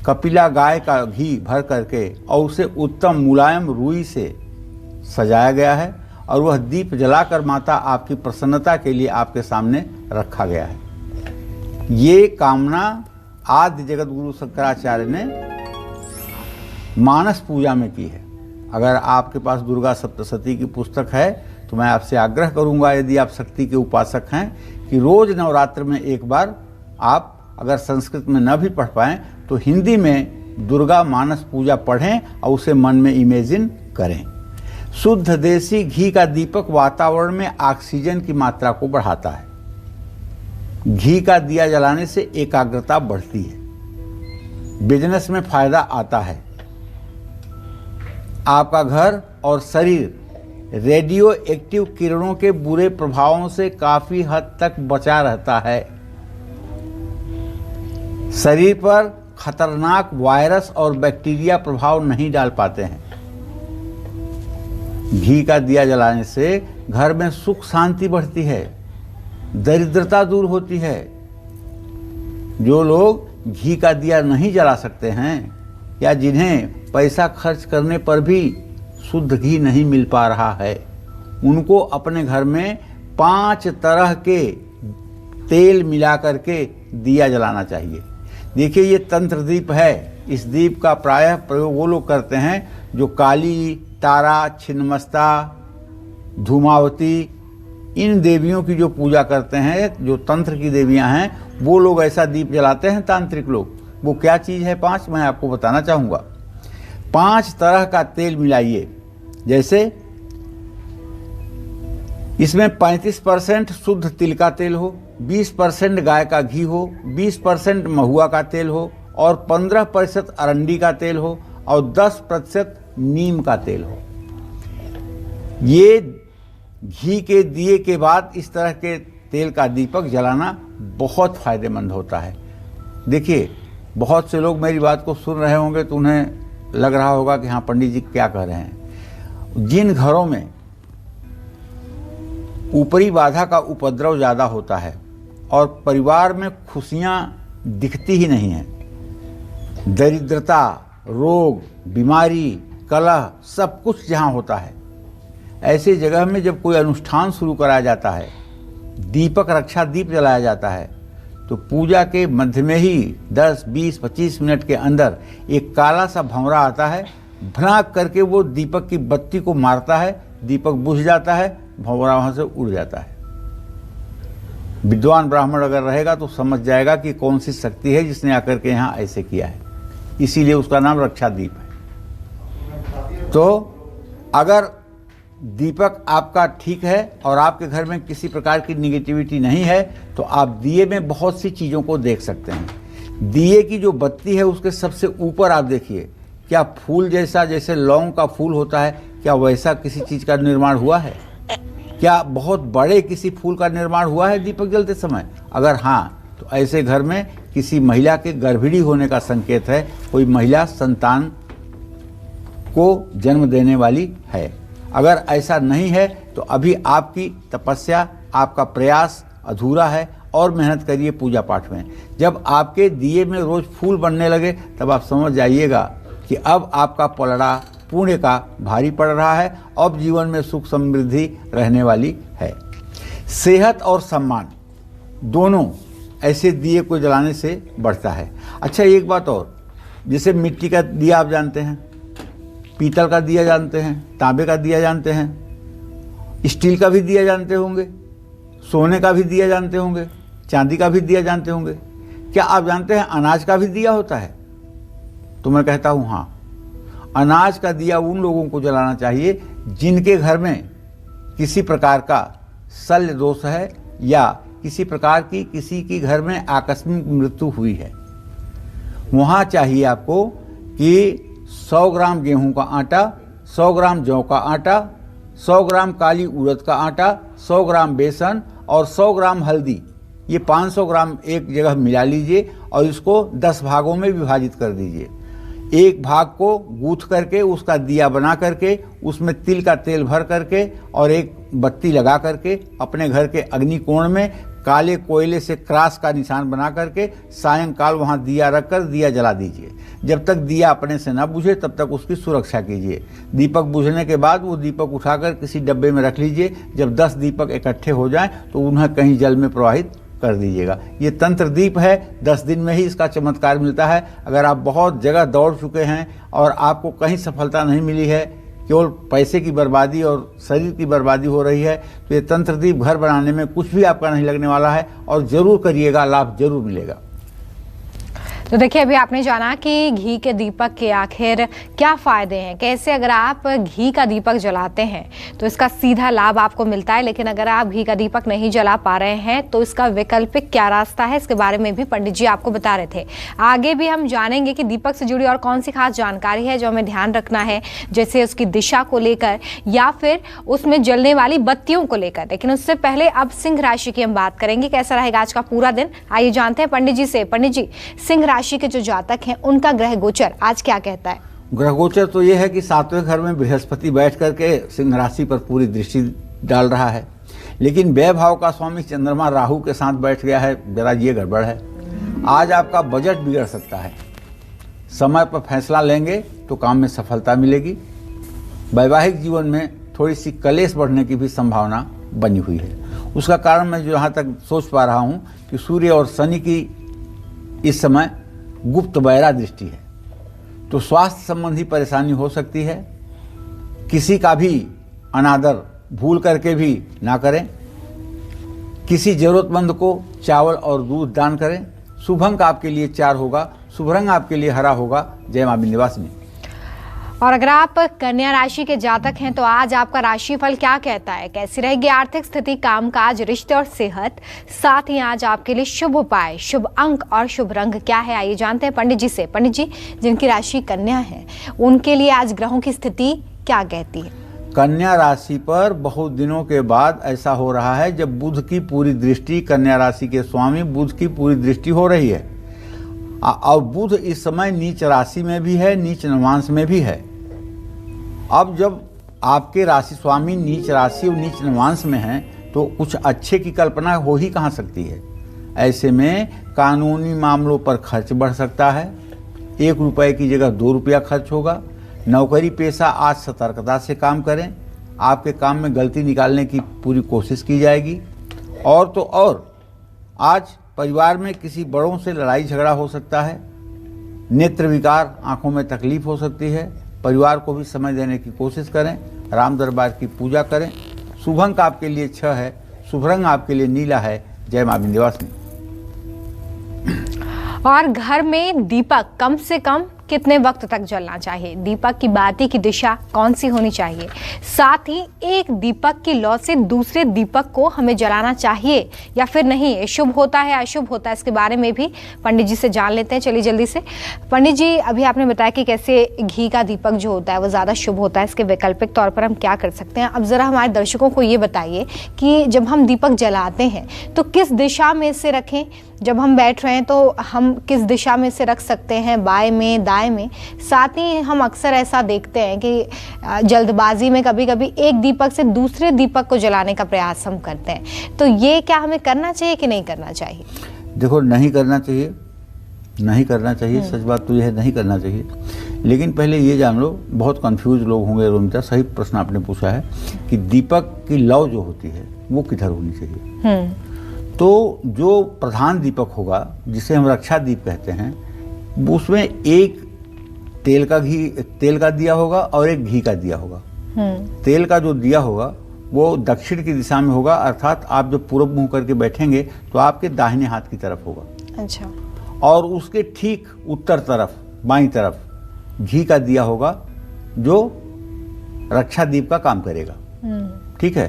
कपिला गाय का घी भर करके और उसे उत्तम मुलायम रुई से सजाया गया है, और वह दीप जलाकर माता आपकी प्रसन्नता के लिए आपके सामने रखा गया है। ये कामना आदि जगत गुरु शंकराचार्य ने मानस पूजा में की है। अगर आपके पास दुर्गा सप्तशती की पुस्तक है तो मैं आपसे आग्रह करूंगा, यदि आप शक्ति के उपासक हैं, कि रोज नवरात्र में एक बार आप अगर संस्कृत में न भी पढ़ पाएं तो हिंदी में दुर्गा मानस पूजा पढ़ें और उसे मन में इमेजिन करें। शुद्ध देसी घी का दीपक वातावरण में ऑक्सीजन की मात्रा को बढ़ाता है। घी का दिया जलाने से एकाग्रता बढ़ती है, बिजनेस में फायदा आता है, आपका घर और शरीर रेडियो एक्टिव किरणों के बुरे प्रभावों से काफी हद तक बचा रहता है। शरीर पर खतरनाक वायरस और बैक्टीरिया प्रभाव नहीं डाल पाते हैं। घी का दिया जलाने से घर में सुख शांति बढ़ती है, दरिद्रता दूर होती है। जो लोग घी का दिया नहीं जला सकते हैं या जिन्हें पैसा खर्च करने पर भी शुद्ध घी नहीं मिल पा रहा है, उनको अपने घर में 5 तरह के तेल मिला करके दिया जलाना चाहिए। देखिए, ये तंत्र दीप है। इस दीप का प्रायः प्रयोग वो लोग करते हैं जो काली, तारा, छिन्नमस्ता, धूमावती, इन देवियों की जो पूजा करते हैं, जो तंत्र की देवियां हैं, वो लोग ऐसा दीप जलाते हैं, तांत्रिक लोग। वो क्या चीज़ है 5, मैं आपको बताना चाहूँगा। 5 तरह का तेल मिलाइए। जैसे इसमें 35% शुद्ध तिल का तेल हो, 20% गाय का घी हो, 20% महुआ का तेल हो, और 15% अरंडी का तेल हो, और 10% नीम का तेल हो। ये घी के दिए के बाद इस तरह के तेल का दीपक जलाना बहुत फायदेमंद होता है। देखिए, बहुत से लोग मेरी बात को सुन रहे होंगे तो उन्हें लग रहा होगा कि हाँ, पंडित जी क्या कह रहे हैं। जिन घरों में ऊपरी बाधा का उपद्रव ज़्यादा होता है और परिवार में खुशियाँ दिखती ही नहीं हैं, दरिद्रता, रोग, बीमारी, कलह सब कुछ जहाँ होता है, ऐसी जगह में जब कोई अनुष्ठान शुरू कराया जाता है, दीपक रक्षा दीप जलाया जाता है, तो पूजा के मध्य में ही 10, 20, 25 मिनट के अंदर एक काला सा भंवरा आता है, भनाक करके वो दीपक की बत्ती को मारता है, दीपक बुझ जाता है, भंवरा वहाँ से उड़ जाता है। विद्वान ब्राह्मण अगर रहेगा तो समझ जाएगा कि कौन सी शक्ति है जिसने आकर के यहाँ ऐसे किया है, इसीलिए उसका नाम रक्षा दीप है। तो अगर दीपक आपका ठीक है और आपके घर में किसी प्रकार की निगेटिविटी नहीं है, तो आप दिए में बहुत सी चीज़ों को देख सकते हैं। दिए की जो बत्ती है उसके सबसे ऊपर आप देखिए, क्या फूल जैसा, जैसे लौंग का फूल होता है, क्या वैसा किसी चीज़ का निर्माण हुआ है? क्या बहुत बड़े किसी फूल का निर्माण हुआ है दीपक जलते समय? अगर हाँ, तो ऐसे घर में किसी महिला के गर्भिणी होने का संकेत है, कोई महिला संतान को जन्म देने वाली है। अगर ऐसा नहीं है तो अभी आपकी तपस्या, आपका प्रयास अधूरा है और मेहनत करिए पूजा पाठ में। जब आपके दिए में रोज फूल बनने लगे तब आप समझ जाइएगा कि अब आपका पलड़ा पुण्य का भारी पड़ रहा है, अब जीवन में सुख समृद्धि रहने वाली है। सेहत और सम्मान दोनों ऐसे दिए को जलाने से बढ़ता है। अच्छा, एक बात और, जैसे मिट्टी का दिया आप जानते हैं, पीतल का दिया जानते हैं, तांबे का दिया जानते हैं, स्टील का भी दिया जानते होंगे, सोने का भी दिया जानते होंगे, चांदी का भी दिया जानते होंगे। क्या आप जानते हैं अनाज का भी दिया होता है? तो मैं कहता हूँ हाँ, अनाज का दिया उन लोगों को जलाना चाहिए जिनके घर में किसी प्रकार का शल्य दोष है या किसी प्रकार की किसी की घर में आकस्मिक मृत्यु हुई है। वहाँ चाहिए आपको कि 100 ग्राम गेहूं का आटा, 100 ग्राम जौ का आटा, 100 ग्राम काली उड़द का आटा, 100 ग्राम बेसन और 100 ग्राम हल्दी, ये 500 ग्राम एक जगह मिला लीजिए और इसको 10 भागों में विभाजित कर दीजिए। एक भाग को गूंथ करके उसका दिया बना करके उसमें तिल का तेल भर करके और एक बत्ती लगा करके अपने घर के अग्निकोण में काले कोयले से क्रॉस का निशान बना करके सायंकाल वहां दिया रखकर दिया जला दीजिए। जब तक दिया अपने से न बुझे तब तक उसकी सुरक्षा कीजिए। दीपक बुझने के बाद वो दीपक उठाकर किसी डब्बे में रख लीजिए। जब 10 दीपक इकट्ठे हो जाएं तो उन्हें कहीं जल में प्रवाहित कर दीजिएगा। ये तंत्र दीप है, 10 दिन में ही इसका चमत्कार मिलता है। अगर आप बहुत जगह दौड़ चुके हैं और आपको कहीं सफलता नहीं मिली है, केवल पैसे की बर्बादी और शरीर की बर्बादी हो रही है, तो ये तंत्र दीप घर बनाने में कुछ भी आपका नहीं लगने वाला है और ज़रूर करिएगा, लाभ जरूर मिलेगा। तो देखिए, अभी आपने जाना कि घी के दीपक के आखिर क्या फायदे हैं, कैसे अगर आप घी का दीपक जलाते हैं तो इसका सीधा लाभ आपको मिलता है, लेकिन अगर आप घी का दीपक नहीं जला पा रहे हैं तो इसका वैकल्पिक क्या रास्ता है, इसके बारे में भी पंडित जी आपको बता रहे थे। आगे भी हम जानेंगे कि दीपक से जुड़ी और कौन सी खास जानकारी है जो हमें ध्यान रखना है, जैसे उसकी दिशा को लेकर या फिर उसमें जलने वाली बत्तियों को लेकर। लेकिन उससे पहले अब सिंह राशि की हम बात करेंगे, कैसा रहेगा आज का पूरा दिन, आइए जानते हैं पंडित जी से। पंडित जी, सिंह राशि के जो जातक हैं उनका ग्रह गोचर आज क्या कहता है? ग्रह गोचर तो यह है कि 7वें घर में बृहस्पति बैठ करके सिंह राशि पर पूरी दृष्टि डाल रहा है, लेकिन व्यय भाव का स्वामी चंद्रमा राहु के साथ बैठ गया है, जरा ये गड़बड़ है। आज आपका बजट बिगड़ सकता है। समय पर फैसला लेंगे तो काम में सफलता मिलेगी। वैवाहिक जीवन में थोड़ी सी कलेश बढ़ने की भी संभावना बनी हुई है। उसका कारण मैं जहाँ तक सोच पा रहा हूँ कि सूर्य और शनि की इस समय गुप्त बैरा दृष्टि है, तो स्वास्थ्य संबंधी परेशानी हो सकती है। किसी का भी अनादर भूल करके भी ना करें। किसी जरूरतमंद को चावल और दूध दान करें। शुभ अंक आपके लिए 4 होगा, शुभ रंग आपके लिए हरा होगा। जय मां विंध्यवासिनी। और अगर आप कन्या राशि के जातक हैं तो आज आपका राशिफल क्या कहता है, कैसी रहेगी आर्थिक स्थिति, कामकाज, रिश्ते और सेहत, साथ ही आज आपके लिए शुभ उपाय, शुभ अंक और शुभ रंग क्या है, आइए जानते हैं पंडित जी से। पंडित जी, जिनकी राशि कन्या है उनके लिए आज ग्रहों की स्थिति क्या कहती है? कन्या राशि पर बहुत दिनों के बाद ऐसा हो रहा है जब बुध की पूरी दृष्टि, कन्या राशि के स्वामी बुध की पूरी दृष्टि हो रही है। और बुध इस समय नीच राशि में भी है, नीच नवांश में भी है। अब जब आपके राशि स्वामी नीच राशि और नीच नवांश में हैं तो कुछ अच्छे की कल्पना हो ही कहाँ सकती है। ऐसे में कानूनी मामलों पर खर्च बढ़ सकता है। 1 रुपए की जगह 2 रुपया खर्च होगा। नौकरी पेशा आज सतर्कता से काम करें। आपके काम में गलती निकालने की पूरी कोशिश की जाएगी। और तो और आज परिवार में किसी बड़ों से लड़ाई झगड़ा हो सकता है। नेत्र विकार, आंखों में तकलीफ हो सकती है। परिवार को भी समय देने की कोशिश करें। राम दरबार की पूजा करें। शुभ अंक आपके लिए 6 है, शुभ रंग आपके लिए नीला है। जय मां विंध्यवासिनी। और घर में दीपक कम से कम कितने वक्त तक जलना चाहिए, दीपक की बाती की दिशा कौन सी होनी चाहिए, साथ ही एक दीपक की लौ से दूसरे दीपक को हमें जलाना चाहिए या फिर नहीं, शुभ होता है अशुभ होता है, इसके बारे में भी पंडित जी से जान लेते हैं। चलिए जल्दी से पंडित जी, अभी आपने बताया कि कैसे घी का दीपक जो होता है वो ज़्यादा शुभ होता है, इसके वैकल्पिक तौर पर हम क्या कर सकते हैं। अब ज़रा हमारे दर्शकों को ये बताइए कि जब हम दीपक जलाते हैं तो किस दिशा में से रखें, जब हम बैठ रहे हैं तो हम किस दिशा में से रख सकते हैं, बाएं में दाएं में। साथ ही हम अक्सर ऐसा देखते हैं कि जल्दबाजी में कभी कभी एक दीपक से दूसरे दीपक को जलाने का प्रयास हम करते हैं, तो ये क्या हमें करना चाहिए कि नहीं करना चाहिए? देखो, नहीं करना चाहिए, नहीं करना चाहिए, सच बात तो यह है, नहीं करना चाहिए। लेकिन पहले ये जान लो, बहुत कंफ्यूज लोग होंगे रोमिता, सही प्रश्न आपने पूछा है कि दीपक की लौ जो होती है वो किधर होनी चाहिए। तो जो प्रधान दीपक होगा, जिसे हम रक्षा दीप कहते हैं, उसमें एक तेल का दिया होगा और एक घी का दिया होगा। तेल का जो दिया होगा वो दक्षिण की दिशा में होगा, अर्थात आप जब पूरब मुंह करके बैठेंगे तो आपके दाहिने हाथ की तरफ होगा। अच्छा। और उसके ठीक उत्तर तरफ, बाईं तरफ घी का दिया होगा जो रक्षा दीप का काम करेगा। ठीक है।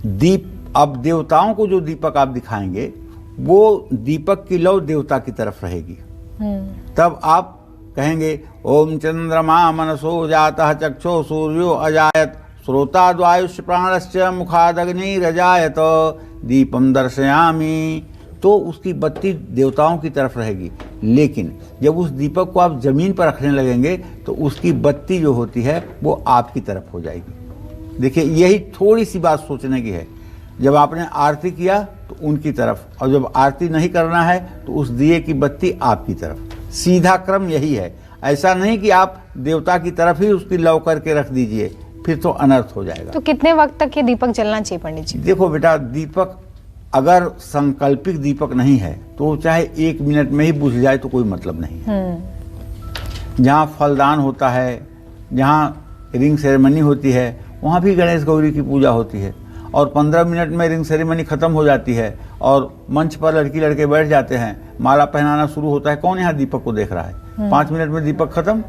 दीप, अब देवताओं को जो दीपक आप दिखाएंगे वो दीपक की लौ देवता की तरफ रहेगी। तब आप कहेंगे ओम चंद्रमा मनसो जातः चक्षो सूर्यो अजायत श्रोताद्वायुष प्राणस्य मुखादग्निरजायत दीपम दर्शयामि, तो उसकी बत्ती देवताओं की तरफ रहेगी। लेकिन जब उस दीपक को आप जमीन पर रखने लगेंगे तो उसकी बत्ती जो होती है वो आपकी तरफ हो जाएगी। देखिए, यही थोड़ी सी बात सोचने की है। जब आपने आरती किया तो उनकी तरफ, और जब आरती नहीं करना है तो उस दिए की बत्ती आपकी तरफ। सीधा क्रम यही है। ऐसा नहीं कि आप देवता की तरफ ही उसकी लौ करके रख दीजिए, फिर तो अनर्थ हो जाएगा। तो कितने वक्त तक ये दीपक जलना चाहिए पंडित जी? देखो बेटा, दीपक अगर संकल्पिक दीपक नहीं है तो चाहे 1 मिनट में ही बुझ जाए तो कोई मतलब नहीं है। जहाँ फलदान होता है, जहाँ रिंग सेरेमनी होती है, वहाँ भी गणेश गौरी की पूजा होती है और 15 मिनट में रिंग सेरेमनी खत्म हो जाती है और मंच पर लड़की लड़के बैठ जाते हैं, माला पहनाना शुरू होता है। कौन यहाँ दीपक को देख रहा है? 5 मिनट में दीपक खत्म।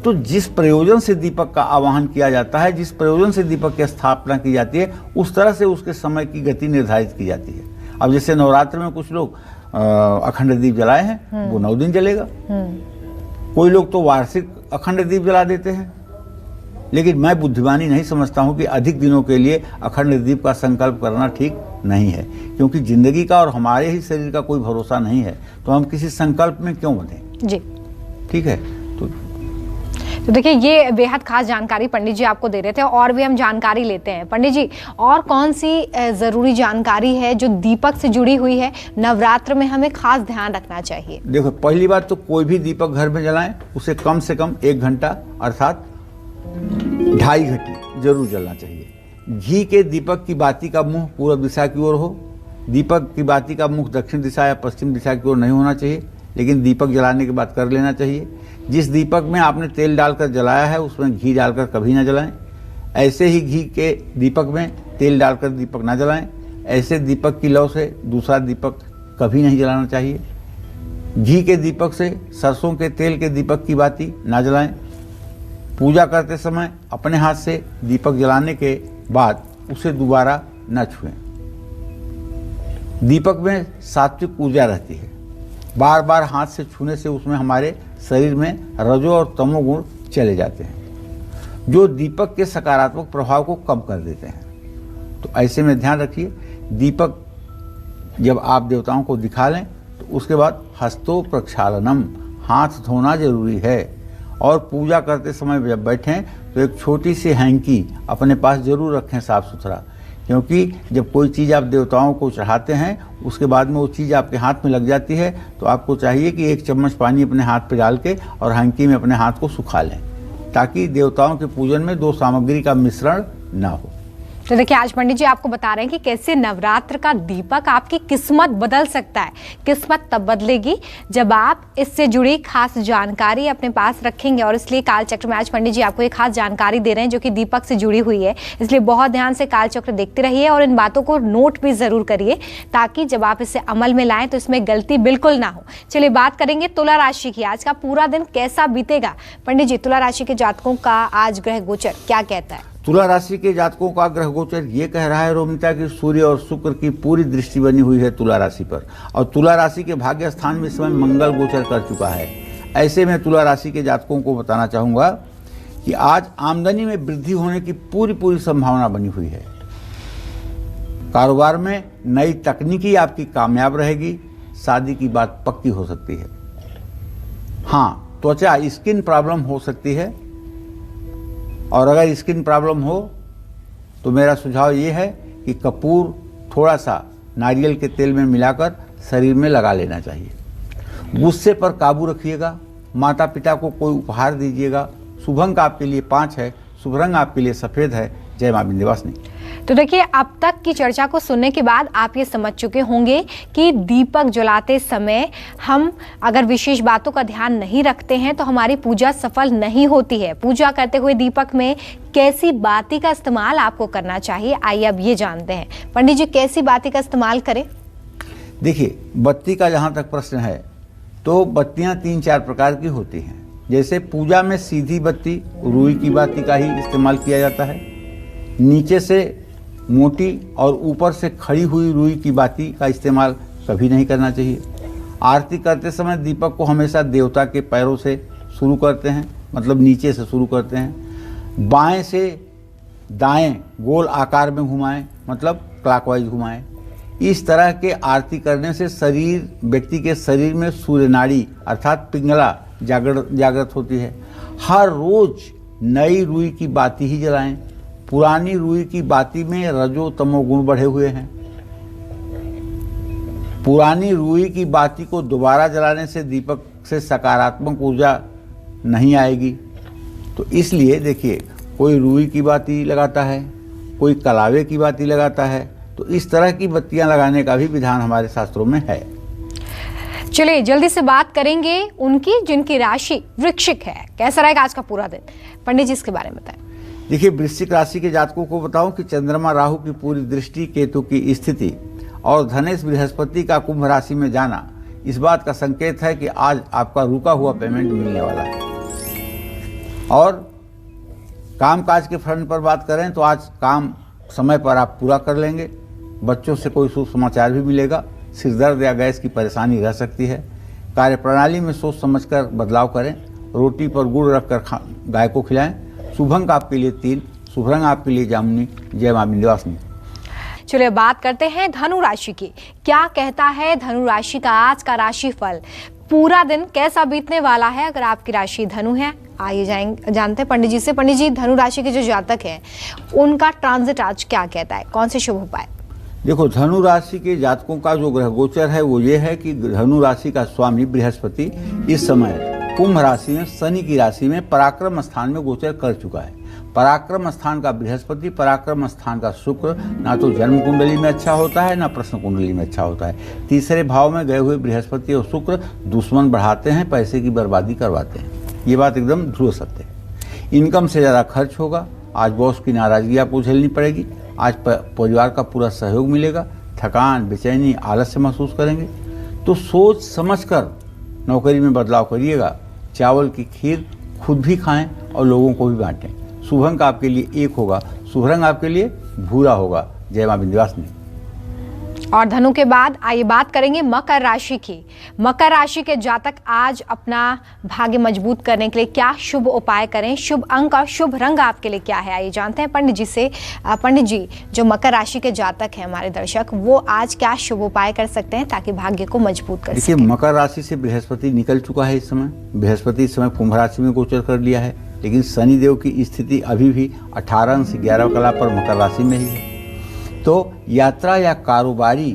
तो जिस प्रयोजन से दीपक का आवाहन किया जाता है, जिस प्रयोजन से दीपक की स्थापना की जाती है, उस तरह से उसके समय की गति निर्धारित की जाती है। अब जैसे नवरात्र में कुछ लोग अखंड दीप जलाए हैं, वो 9 दिन जलेगा। कोई लोग तो वार्षिक अखंड दीप जला देते हैं। लेकिन मैं बुद्धिमानी नहीं समझता हूं कि अधिक दिनों के लिए अखंड दीप का संकल्प करना ठीक नहीं है, क्योंकि जिंदगी का और हमारे ही शरीर का कोई भरोसा नहीं है, तो हम किसी संकल्प में क्यों बंधें? जी ठीक है। तो देखिए, ये बेहद खास जानकारी पंडित जी आपको दे रहे थे, और भी हम जानकारी लेते हैं। पंडित जी, और कौन सी जरूरी जानकारी है जो दीपक से जुड़ी हुई है, नवरात्र में हमें खास ध्यान रखना चाहिए? देखो, पहली बात तो कोई भी दीपक घर में जलाएं, उसे कम से कम 1 घंटा अर्थात 2.5 घंटे जरूर जलना चाहिए। घी के दीपक की बाती का मुंह पूर्व दिशा की ओर हो। दीपक की बाती का मुख दक्षिण दिशा या पश्चिम दिशा की ओर नहीं होना चाहिए, लेकिन दीपक जलाने के बाद कर लेना चाहिए। जिस दीपक में आपने तेल डालकर जलाया है उसमें घी डालकर कभी ना जलाएं। ऐसे ही घी के दीपक में तेल डालकर दीपक ना जलाएं। ऐसे दीपक की लौ से दूसरा दीपक कभी नहीं जलाना चाहिए। घी के दीपक से सरसों के तेल के दीपक की बाती ना जलाएं। पूजा करते समय अपने हाथ से दीपक जलाने के बाद उसे दोबारा न छुएं। दीपक में सात्विक ऊर्जा रहती है। बार बार हाथ से छूने से उसमें हमारे शरीर में रजो और तमो गुण चले जाते हैं, जो दीपक के सकारात्मक प्रभाव को कम कर देते हैं। तो ऐसे में ध्यान रखिए, दीपक जब आप देवताओं को दिखा लें तो उसके बाद हस्तो प्रक्षालनम, हाथ धोना जरूरी है। और पूजा करते समय जब बैठें तो एक छोटी सी हैंकी अपने पास जरूर रखें, साफ सुथरा, क्योंकि जब कोई चीज़ आप देवताओं को चढ़ाते हैं उसके बाद में वो चीज़ आपके हाथ में लग जाती है, तो आपको चाहिए कि 1 चम्मच पानी अपने हाथ पे डाल के और हैंकी में अपने हाथ को सुखा लें, ताकि देवताओं के पूजन में 2 सामग्री का मिश्रण ना हो। तो देखिए आज पंडित जी आपको बता रहे हैं कि कैसे नवरात्र का दीपक आपकी किस्मत बदल सकता है। किस्मत तब बदलेगी जब आप इससे जुड़ी खास जानकारी अपने पास रखेंगे, और इसलिए कालचक्र में आज पंडित जी आपको एक खास जानकारी दे रहे हैं जो कि दीपक से जुड़ी हुई है। इसलिए बहुत ध्यान से कालचक्र देखते रहिए और इन बातों को नोट भी जरूर करिए, ताकि जब आप इसे अमल में लाएं तो इसमें गलती बिल्कुल ना हो। चलिए बात करेंगे तुला राशि की। आज का पूरा दिन कैसा बीतेगा पंडित जी? तुला राशि के जातकों का आज ग्रह गोचर क्या कहता है? तुला राशि के जातकों का ग्रह गोचर ये कह रहा है रोमिता कि सूर्य और शुक्र की पूरी दृष्टि बनी हुई है तुला राशि पर, और तुला राशि के भाग्य स्थान में इस समय मंगल गोचर कर चुका है। ऐसे में तुला राशि के जातकों को बताना चाहूँगा कि आज आमदनी में वृद्धि होने की पूरी संभावना बनी हुई है। कारोबार में नई तकनीकी आपकी कामयाब रहेगी। शादी की बात पक्की हो सकती है। हाँ, त्वचा स्किन प्रॉब्लम हो सकती है, और अगर स्किन प्रॉब्लम हो तो मेरा सुझाव ये है कि कपूर थोड़ा सा नारियल के तेल में मिलाकर शरीर में लगा लेना चाहिए। गुस्से पर काबू रखिएगा। माता पिता को कोई उपहार दीजिएगा। शुभ अंक आपके लिए 5 है। शुभ रंग आपके लिए सफ़ेद है। जय मां विंध्यवासिनी। तो देखिए अब तक की चर्चा को सुनने के बाद आप ये समझ चुके होंगे कि दीपक जलाते समय हम अगर विशेष बातों का ध्यान नहीं रखते हैं तो हमारी पूजा सफल नहीं होती है। पूजा करते हुए दीपक में कैसी बाती का इस्तेमाल आपको करना चाहिए, आइए अब ये जानते हैं। पंडित जी कैसी बाती का इस्तेमाल करें? देखिए, बत्ती का जहाँ तक प्रश्न है तो बत्तियाँ 3-4 प्रकार की होती हैं। जैसे पूजा में सीधी बत्ती रुई की बाती का ही इस्तेमाल किया जाता है। नीचे से मोटी और ऊपर से खड़ी हुई रुई की बाती का इस्तेमाल कभी नहीं करना चाहिए। आरती करते समय दीपक को हमेशा देवता के पैरों से शुरू करते हैं, मतलब नीचे से शुरू करते हैं। बाएं से दाएं गोल आकार में घुमाएं, मतलब क्लॉकवाइज घुमाएं। इस तरह के आरती करने से व्यक्ति के शरीर में सूर्य नाड़ी अर्थात पिंगला जागृत होती है। हर रोज नई रुई की बाती ही जलाएं। पुरानी रुई की बाती में रजो तमो गुण बढ़े हुए हैं। पुरानी रुई की बाती को दोबारा जलाने से दीपक से सकारात्मक ऊर्जा नहीं आएगी। तो इसलिए देखिए, कोई रुई की बाती लगाता है, कोई कलावे की बाती लगाता है, तो इस तरह की बत्तियां लगाने का भी विधान हमारे शास्त्रों में है। चलिए जल्दी से बात करेंगे उनकी जिनकी राशि वृश्चिक है। कैसा रहेगा आज का पूरा दिन पंडित जी, इसके बारे में बताएं। देखिए, वृश्चिक राशि के जातकों को बताऊं कि चंद्रमा राहु की पूरी दृष्टि, केतु की स्थिति और धनेश बृहस्पति का कुंभ राशि में जाना इस बात का संकेत है कि आज आपका रुका हुआ पेमेंट मिलने वाला है। और कामकाज के फ्रंट पर बात करें तो आज काम समय पर आप पूरा कर लेंगे। बच्चों से कोई शुभ समाचार भी मिलेगा। सिरदर्द या गैस की परेशानी रह सकती है। कार्यप्रणाली में सोच समझकर बदलाव करें। रोटी पर गुड़ रखकर गाय को खिलाएं। शुभ अंक आपके लिए 3। शुभ रंग आपके लिए जामुनी। जय मां विंध्यवासिनी। चलिए बात करते हैं धनु राशि की। क्या कहता है धनु राशि का आज का राशिफल? पूरा दिन कैसा बीतने वाला है अगर आपकी राशि धनु है? आइए जानते हैं पंडित जी से। पंडित जी, धनु राशि के जो जातक हैं उनका ट्रांजिट आज क्या कहता है? कौन से शुभ उपाय? देखो, धनु राशि के जातकों का जो ग्रह गोचर है वो ये है कि धनु राशि का स्वामी बृहस्पति इस समय कुंभ राशि में शनि की राशि में पराक्रम स्थान में गोचर कर चुका है। पराक्रम स्थान का बृहस्पति, पराक्रम स्थान का शुक्र ना तो जन्म कुंडली में अच्छा होता है ना प्रश्न कुंडली में अच्छा होता है। तीसरे भाव में गए हुए बृहस्पति और शुक्र दुश्मन बढ़ाते हैं, पैसे की बर्बादी करवाते हैं। ये बात एकदम ध्रुव सत्य है। इनकम से ज़्यादा खर्च होगा। आज बॉस की नाराजगी आपको झेलनी पड़ेगी। आज परिवार का पूरा सहयोग मिलेगा। थकान, बेचैनी, आलस्य महसूस करेंगे। तो सोच समझकर नौकरी में बदलाव करिएगा। चावल की खीर खुद भी खाएं और लोगों को भी बांटें। शुभ अंक आपके लिए 1 होगा। शुभ रंग आपके लिए भूरा होगा। जय मां विंध्यवासिनी। और धनु के बाद आइए बात करेंगे मकर राशि की। मकर राशि के जातक आज अपना भाग्य मजबूत करने के लिए क्या शुभ उपाय करें? शुभ अंक और शुभ रंग आपके लिए क्या है? आइए जानते हैं पंडित जी से। पंडित जी, जो मकर राशि के जातक हैं हमारे दर्शक, वो आज क्या शुभ उपाय कर सकते हैं ताकि भाग्य को मजबूत कर सकें? देखिए, मकर राशि से बृहस्पति निकल चुका है इस समय। बृहस्पति इस समय कुंभ राशि में गोचर कर लिया है, लेकिन शनिदेव की स्थिति अभी भी 18 अंश 11 कला पर मकर राशि में ही है। तो यात्रा या कारोबारी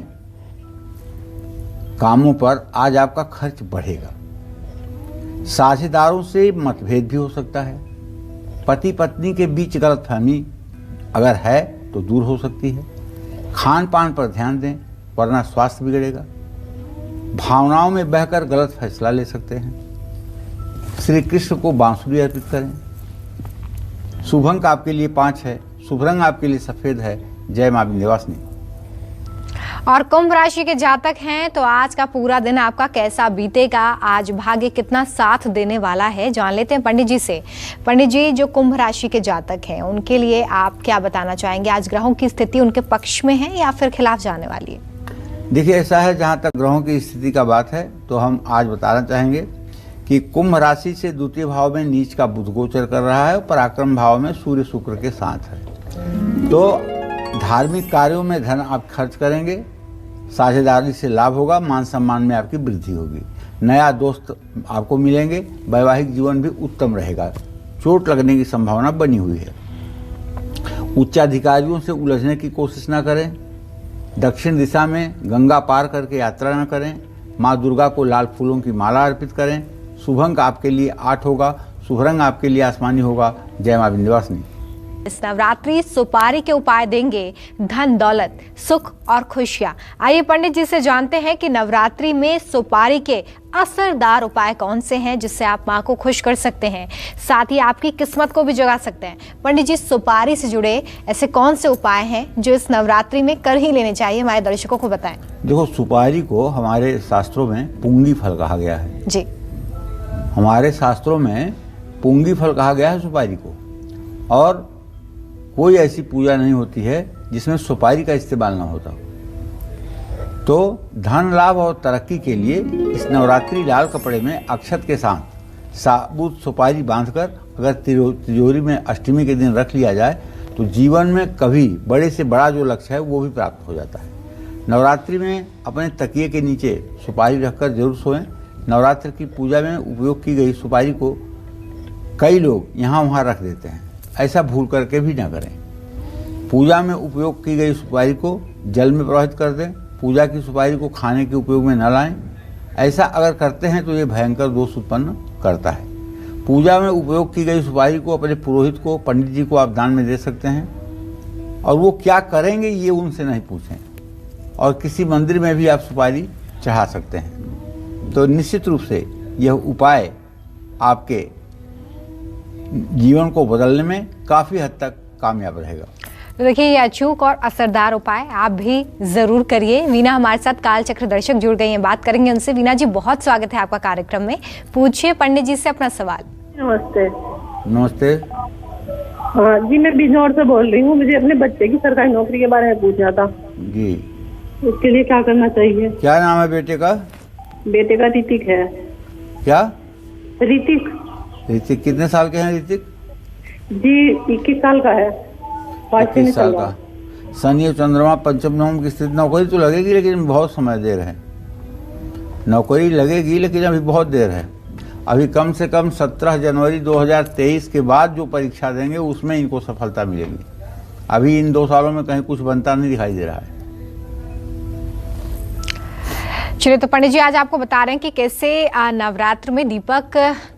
कामों पर आज आपका खर्च बढ़ेगा। साझेदारों से मतभेद भी हो सकता है। पति पत्नी के बीच गलतफहमी अगर है तो दूर हो सकती है। खान पान पर ध्यान दें, वरना स्वास्थ्य बिगड़ेगा। भावनाओं में बहकर गलत फैसला ले सकते हैं। श्री कृष्ण को बांसुरी अर्पित करें। शुभ अंक आपके लिए 5 है। शुभ रंग आपके लिए सफेद है। जय मां विंध्यवासिनी। और कुंभ राशि के जातक हैं तो आज का पूरा दिन आपका कैसा बीतेगा, आज भाग्य कितना साथ देने वाला है, जान लेते हैं पंडित जी से। पंडित जी, जो कुंभ राशि के जातक हैं उनके लिए आप क्या बताना चाहेंगे? आज ग्रहों की स्थिति उनके पक्ष में है या फिर खिलाफ जाने वाली है? देखिए, ऐसा है, जहाँ तक ग्रहों की स्थिति का बात है तो हम आज बताना चाहेंगे कि कुंभ राशि से द्वितीय भाव में नीच का बुध गोचर कर रहा है और पराक्रम भाव में सूर्य शुक्र के साथ है। तो धार्मिक कार्यों में धन आप खर्च करेंगे, साझेदारी से लाभ होगा, मान सम्मान में आपकी वृद्धि होगी, नया दोस्त आपको मिलेंगे, वैवाहिक जीवन भी उत्तम रहेगा। चोट लगने की संभावना बनी हुई है। उच्चाधिकारियों से उलझने की कोशिश न करें। दक्षिण दिशा में गंगा पार करके यात्रा न करें। माँ दुर्गा को लाल फूलों की माला अर्पित करें। शुभ अंक आपके लिए 8 होगा। शुभ रंग आपके लिए आसमानी होगा। जय मां विंध्यवासिनी। इस नवरात्रि सुपारी के उपाय देंगे धन दौलत सुख और खुशियां। आइए पंडित जी से जानते हैं कि नवरात्रि में सुपारी के असरदार उपाय कौन से हैं जिससे आप मां को खुश कर सकते हैं, साथ ही आपकी किस्मत को भी जगा सकते हैं। पंडित जी, सुपारी से जुड़े ऐसे कौन से उपाय हैं जो इस नवरात्रि में कर ही लेने चाहिए, हमारे दर्शकों को बताएं। देखो, सुपारी को हमारे शास्त्रों में पुंगी फल कहा गया है जी। हमारे शास्त्रों में पुंगी फल कहा गया है सुपारी को। और कोई ऐसी पूजा नहीं होती है जिसमें सुपारी का इस्तेमाल ना होता। तो धन लाभ और तरक्की के लिए इस नवरात्रि लाल कपड़े में अक्षत के साथ साबुत सुपारी बांधकर अगर तिजोरी में अष्टमी के दिन रख लिया जाए तो जीवन में कभी बड़े से बड़ा जो लक्ष्य है वो भी प्राप्त हो जाता है। नवरात्रि में अपने तकिए के नीचे सुपारी रखकर जरूर सोएं। नवरात्र की पूजा में उपयोग की गई सुपारी को कई लोग यहाँ वहाँ रख देते हैं, ऐसा भूल करके भी ना करें। पूजा में उपयोग की गई सुपारी को जल में प्रवाहित कर दें। पूजा की सुपारी को खाने के उपयोग में न लाएं। ऐसा अगर करते हैं तो ये भयंकर दोष उत्पन्न करता है। पूजा में उपयोग की गई सुपारी को अपने पुरोहित को, पंडित जी को आप दान में दे सकते हैं और वो क्या करेंगे ये उनसे नहीं पूछें। और किसी मंदिर में भी आप सुपारी चढ़ा सकते हैं। तो निश्चित रूप से यह उपाय आपके जीवन को बदलने में काफ़ी हद तक कामयाब रहेगा। तो देखिए, ये अचूक और असरदार उपाय आप भी जरूर करिए। वीना हमारे साथ कालचक्र दर्शक जुड़ गई हैं, बात करेंगे उनसे। वीना जी, बहुत स्वागत है आपका कार्यक्रम में। पूछिए पंडित जी से अपना सवाल। नमस्ते। नमस्ते। हाँ जी, मैं बिजनौर से बोल रही हूँ। मुझे अपने बच्चे की सरकारी नौकरी के बारे में पूछना था जी। उसके लिए क्या करना चाहिए? क्या नाम है बेटे का? बेटे का ऋतिक है। क्या? ऋतिक। ऋतिक कितने साल के हैं? ऋतिक जी 21 साल का है। 21 साल का। शनि और चंद्रमा पंचम नवम की स्थिति। नौकरी तो लगेगी लेकिन बहुत समय देर है। नौकरी लगेगी लेकिन अभी बहुत देर है। अभी कम से कम 17 जनवरी 2023 के बाद जो परीक्षा देंगे उसमें इनको सफलता मिलेगी। अभी इन 2 सालों में कहीं कुछ बनता नहीं दिखाई दे रहा है। चलिए, तो पंडित जी आज आपको बता रहे हैं कि कैसे नवरात्र में दीपक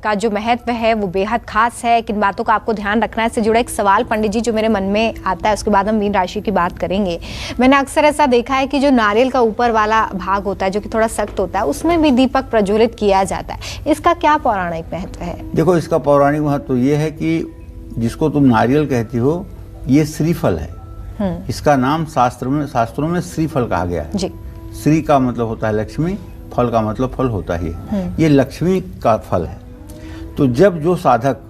का जो महत्व है वो बेहद खास है, किन बातों का आपको ध्यान रखना है। इससे जुड़ा एक सवाल पंडित जी जो मेरे मन में आता है, उसके बाद हम मीन राशि की बात करेंगे। मैंने अक्सर ऐसा देखा है कि जो नारियल का ऊपर वाला भाग होता है जो कि थोड़ा सख्त होता है, उसमें भी दीपक प्रज्वलित किया जाता है। इसका क्या पौराणिक महत्व है? देखो, इसका पौराणिक महत्व ये है कि जिसको तुम नारियल कहती हो ये श्रीफल है। इसका नाम शास्त्रों में श्रीफल कहा गया है। जी। श्री का मतलब होता है लक्ष्मी, फल का मतलब फल होता ही है। ये लक्ष्मी का फल है। तो जब जो साधक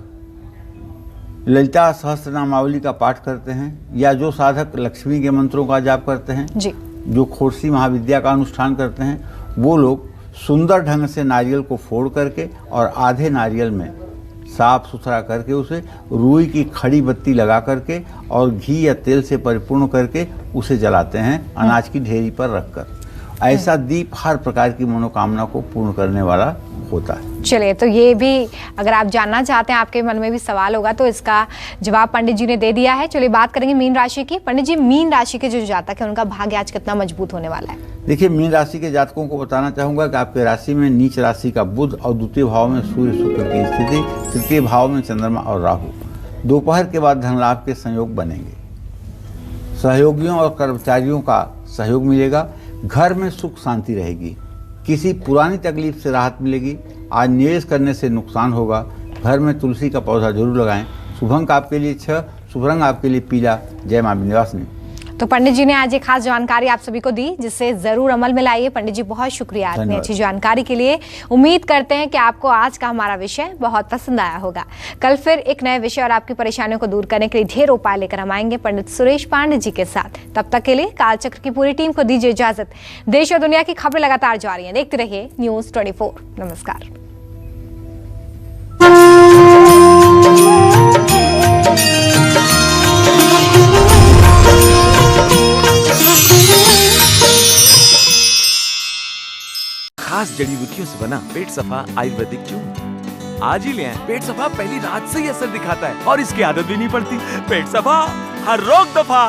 ललिता सहस्त्रनामावली का पाठ करते हैं या जो साधक लक्ष्मी के मंत्रों का जाप करते हैं जी। जो खोरसी महाविद्या का अनुष्ठान करते हैं, वो लोग सुंदर ढंग से नारियल को फोड़ करके और आधे नारियल में साफ सुथरा करके उसे रुई की खड़ी बत्ती लगा करके और घी या तेल से परिपूर्ण करके उसे जलाते हैं अनाज की ढेरी पर रखकर। ऐसा दीप हर प्रकार की मनोकामना को पूर्ण करने वाला होता है। चलिए, तो ये भी अगर आप जानना चाहते हैं, आपके मन में भी सवाल होगा, तो इसका जवाब पंडित जी ने दे दिया है। चलिए बात करेंगे मीन राशि की। पंडित जी, मीन राशि के जो जातक है उनका भाग्य आज कितना मजबूत होने वाला है? देखिए, मीन राशि के जातकों को बताना चाहूंगा कि आपके राशि में नीच राशि का बुध और द्वितीय भाव में सूर्य शुक्र की स्थिति, तृतीय भाव में चंद्रमा और राहु। दोपहर के बाद धन लाभ के संयोग बनेंगे। सहयोगियों और कर्मचारियों का सहयोग मिलेगा। घर में सुख शांति रहेगी। किसी पुरानी तकलीफ से राहत मिलेगी। आज निवेश करने से नुकसान होगा। घर में तुलसी का पौधा जरूर लगाएं। शुभ अंक आपके लिए 6, शुभ रंग आपके लिए पीला। जय मां विंध्यवासिनी। तो पंडित जी ने आज एक खास जानकारी आप सभी को दी, जिससे जरूर अमल में लाइए। पंडित जी बहुत शुक्रिया इतनी अच्छी जानकारी के लिए। उम्मीद करते हैं कि आपको आज का हमारा विषय बहुत पसंद आया होगा। कल फिर एक नए विषय और आपकी परेशानियों को दूर करने के लिए ढेर उपाय लेकर हम आएंगे पंडित सुरेश पांडे जी के साथ। तब तक के लिए कालचक्र की पूरी टीम को दीजिए इजाजत। देश और दुनिया की खबरें लगातार जारी हैं, देखते रहिए न्यूज़ 24। नमस्कार। खास जड़ी बूटियों से बना पेट सफा आयुर्वेदिक चूर्ण आज ही ले आएं। पेट सफा पहली रात से ही असर दिखाता है और इसकी आदत भी नहीं पड़ती। पेट सफा, हर रोग दफा।